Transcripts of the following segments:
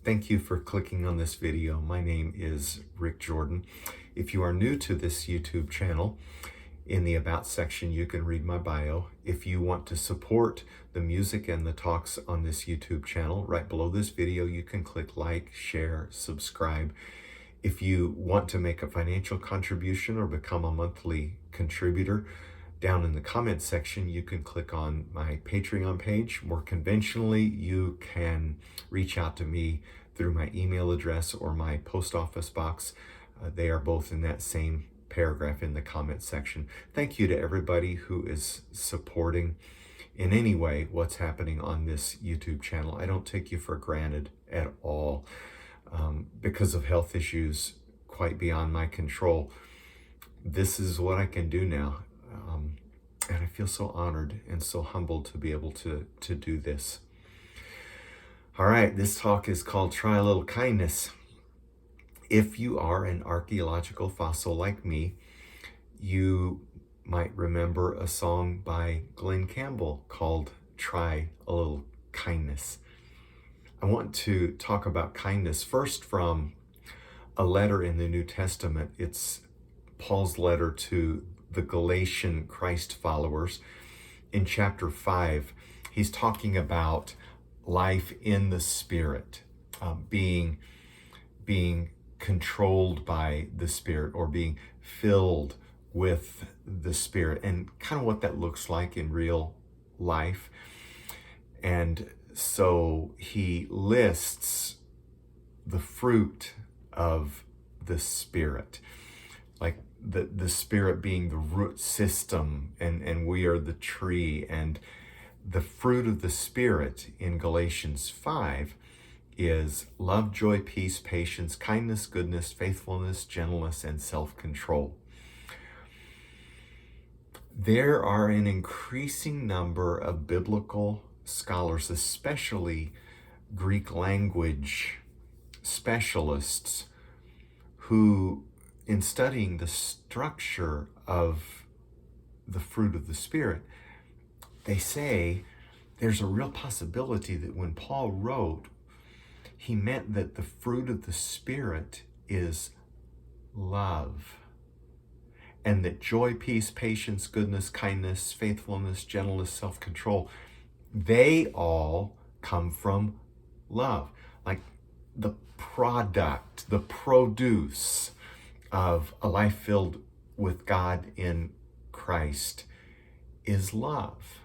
Thank you for clicking on this video. My name is Rick Jordan. If you are new to this YouTube channel, in the About section, you can read my bio. If you want to support the music and the talks on this YouTube channel, right below this video, you can click like, share, subscribe. If you want to make a financial contribution or become a monthly contributor, down in the comments section, you can click on my Patreon page. More conventionally, you can reach out to me through my email address or my post office box. They are both in that same paragraph in the comments section. Thank you to everybody who is supporting in any way what's happening on this YouTube channel. I don't take you for granted at all. Because of health issues quite beyond my control, this is what I can do now. And I feel so honored and so humbled to be able to do this. All right, this talk is called Try a Little Kindness. If you are an archaeological fossil like me, you might remember a song by Glenn Campbell called Try a Little Kindness. I want to talk about kindness first from a letter in the New Testament. It's Paul's letter to the Galatian Christ followers. In chapter 5, he's talking about life in the Spirit, being controlled by the Spirit, or being filled with the Spirit, and kind of what that looks like in real life. And so he lists the fruit of the Spirit, like the Spirit being the root system, and we are the tree. And the fruit of the Spirit in Galatians 5 is love, joy, peace, patience, kindness, goodness, faithfulness, gentleness, and self-control. There are an increasing number of biblical scholars, especially Greek language specialists, who, in studying the structure of the fruit of the Spirit, they say there's a real possibility that when Paul wrote, he meant that the fruit of the Spirit is love, and that joy, peace, patience, goodness, kindness, faithfulness, gentleness, self-control, they all come from love. Like the product, the produce of a life filled with God in Christ is love.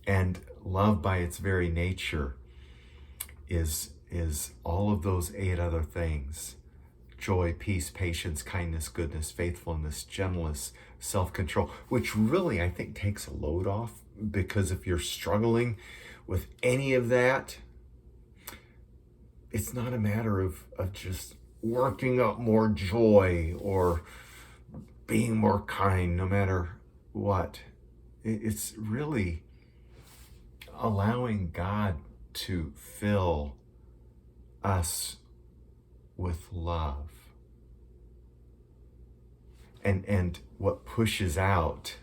And love by its very nature is all of those 8 other things: joy, peace, patience, kindness, goodness, faithfulness, gentleness, self-control, which really, I think, takes a load off, because if you're struggling with any of that, it's not a matter of just working up more joy or being more kind, no matter what. It's really allowing God to fill us with love. And what pushes out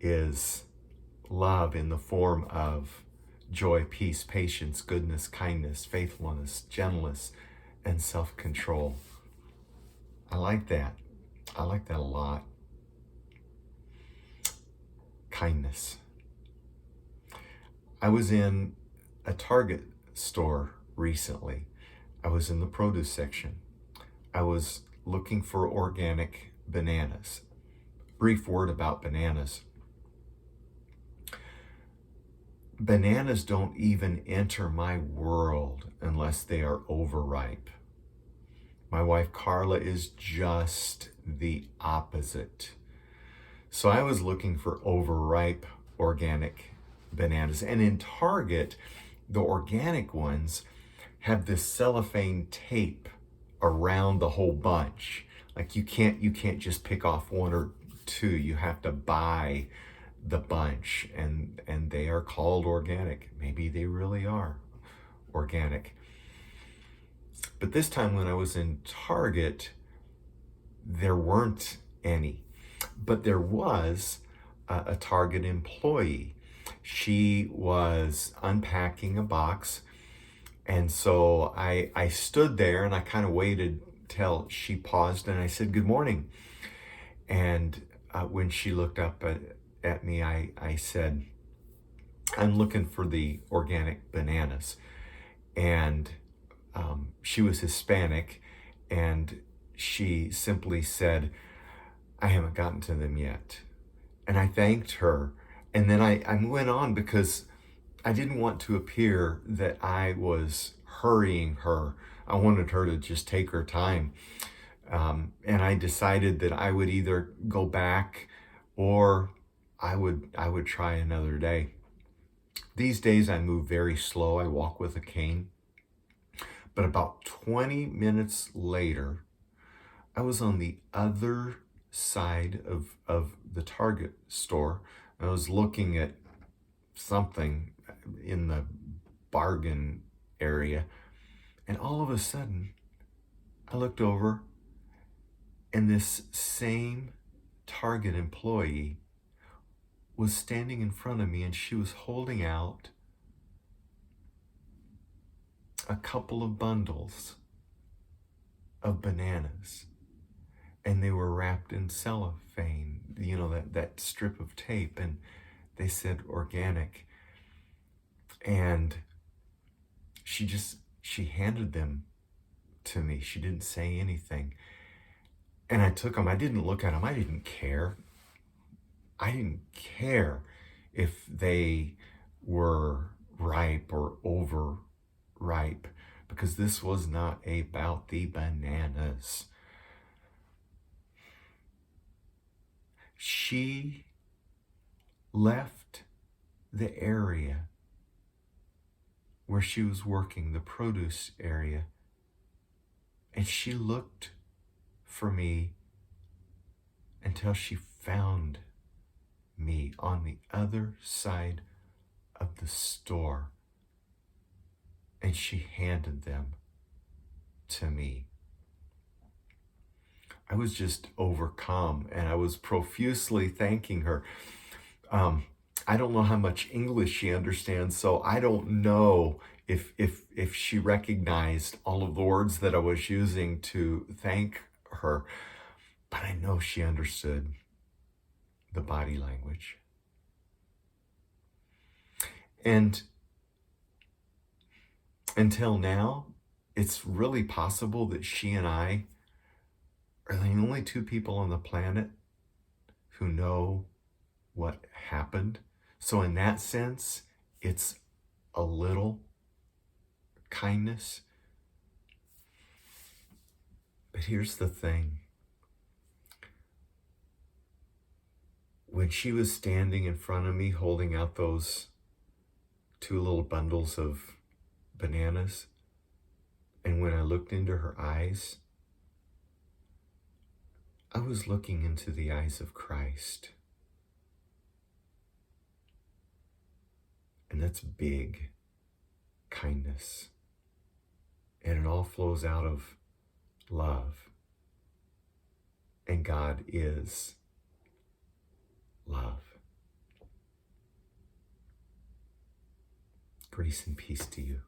is love in the form of joy, peace, patience, goodness, kindness, faithfulness, gentleness, and self-control. I like that. I like that a lot. Kindness. I was in a Target store recently. I was in the produce section. I was looking for organic bananas. Brief word about bananas. Bananas don't even enter my world unless they are overripe. My wife Carla is just the opposite. So I was looking for overripe organic bananas. And in Target, the organic ones have this cellophane tape around the whole bunch. Like you can't just pick off 1 or 2. You have to buy the bunch, and they are called organic. Maybe they really are organic. But this time when I was in Target, there weren't any. But there was a Target employee. She was unpacking a box, And so I stood there and I kind of waited till she paused, and I said, "Good morning." And when she looked up at me, I said, "I'm looking for the organic bananas." And she was Hispanic, and she simply said, "I haven't gotten to them yet." And I thanked her. And then I went on because I didn't want to appear that I was hurrying her. I wanted her to just take her time. And I decided that I would either go back or I would try another day. These days I move very slow. I walk with a cane. But about 20 minutes later, I was on the other side of the Target store. I was looking at something in the bargain area, and all of a sudden I looked over, and this same Target employee was standing in front of me, and she was holding out a couple of bundles of bananas, and they were wrapped in cellophane, that strip of tape, and they said organic. And she handed them to me. She didn't say anything. And I took them. I didn't look at them. I didn't care. I didn't care if they were ripe or overripe, because this was not about the bananas. She left the area where she was working, the produce area, and she looked for me until she found me on the other side of the store, and she handed them to me. I was just overcome, and I was profusely thanking her. I don't know how much English she understands, so I don't know if she recognized all of the words that I was using to thank her, but I know she understood the body language. And until now, it's really possible that she and I are the only two people on the planet who know what happened. So in that sense, it's a little kindness. But here's the thing. When she was standing in front of me holding out those two little bundles of bananas, and when I looked into her eyes, I was looking into the eyes of Christ. And that's big kindness. And it all flows out of love. And God is love. Grace and peace to you.